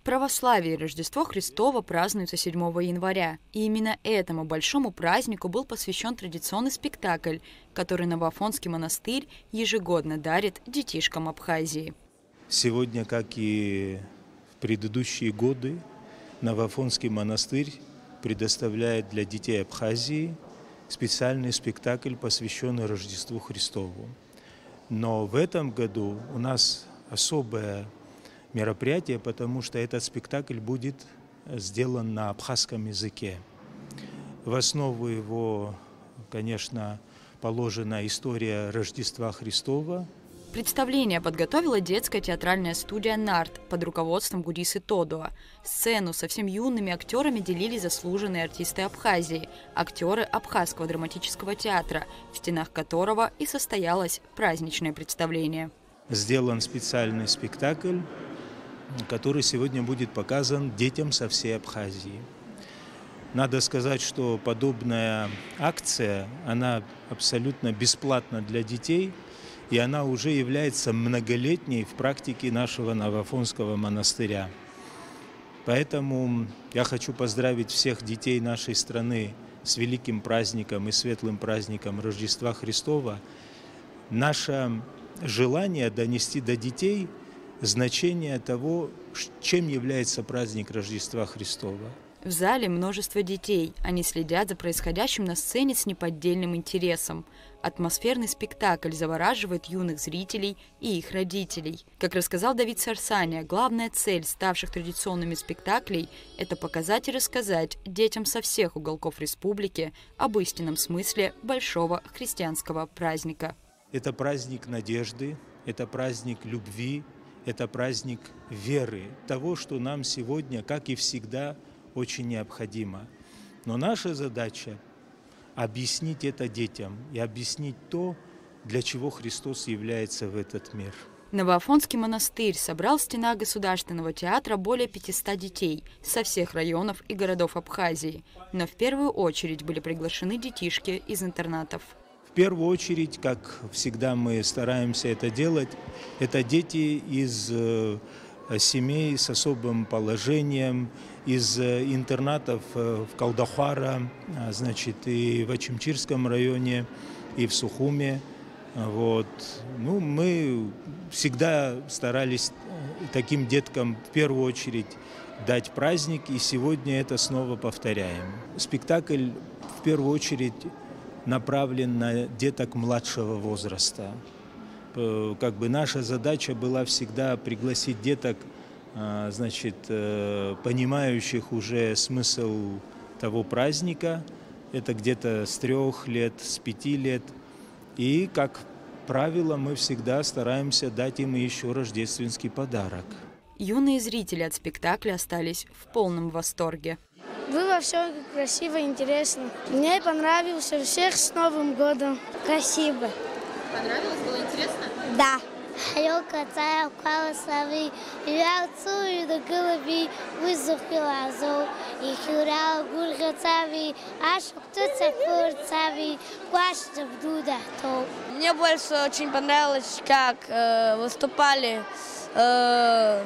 православии Рождество Христово празднуется 7 января. И именно этому большому празднику был посвящен традиционный спектакль, который Новоафонский монастырь ежегодно дарит детишкам Абхазии. Сегодня, как и в предыдущие годы, Новоафонский монастырь предоставляет для детей Абхазии специальный спектакль, посвященный Рождеству Христову. Но в этом году у нас особое мероприятие, потому что этот спектакль будет сделан на абхазском языке. В основу его, конечно, положена история Рождества Христова. Представление подготовила детская театральная студия «Нарт» под руководством Гудисы Тодуа. Сцену со совсем юными актерами делили заслуженные артисты Абхазии, актеры Абхазского драматического театра, в стенах которого и состоялось праздничное представление. Сделан специальный спектакль, который сегодня будет показан детям со всей Абхазии. Надо сказать, что подобная акция, она абсолютно бесплатна для детей, и она уже является многолетней в практике нашего Новоафонского монастыря. Поэтому я хочу поздравить всех детей нашей страны с великим праздником и светлым праздником Рождества Христова. Наше желание донести до детей значение того, чем является праздник Рождества Христова. В зале множество детей. Они следят за происходящим на сцене с неподдельным интересом. Атмосферный спектакль завораживает юных зрителей и их родителей. Как рассказал Давид Сарсания, главная цель ставших традиционными спектаклей – это показать и рассказать детям со всех уголков республики об истинном смысле большого христианского праздника. Это праздник надежды, это праздник любви, это праздник веры, того, что нам сегодня, как и всегда, очень необходимо. Но наша задача – объяснить это детям и объяснить то, для чего Христос является в этот мир. Новоафонский монастырь собрал в стенах Государственного театра более 500 детей со всех районов и городов Абхазии. Но в первую очередь были приглашены детишки из интернатов. В первую очередь, как всегда мы стараемся это делать, это дети из семей с особым положением, из интернатов в Калдахара, значит, и в Ачимчирском районе, и в Сухуме. Вот. Ну, мы всегда старались таким деткам в первую очередь дать праздник, и сегодня это снова повторяем. Спектакль в первую очередь направлен на деток младшего возраста. Как бы наша задача была всегда пригласить деток, значит, понимающих уже смысл того праздника. Это где-то с 3 лет, с 5 лет. И, как правило, мы всегда стараемся дать им еще рождественский подарок. Юные зрители от спектакля остались в полном восторге. Было все красиво, интересно. Мне понравилось. Всех с Новым годом. Спасибо. Понравилось? Было интересно? Да. Мне больше очень понравилось, как выступали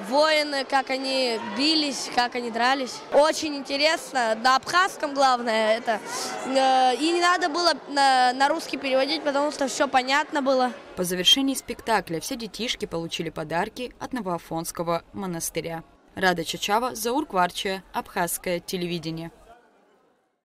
воины, как они бились, как они дрались. Очень интересно. На абхазском главное это. И не надо было на русский переводить, потому что все понятно было. По завершении спектакля все детишки получили подарки от Новоафонского монастыря. Рада Чачава, Заур Кварчия, Абхазское телевидение.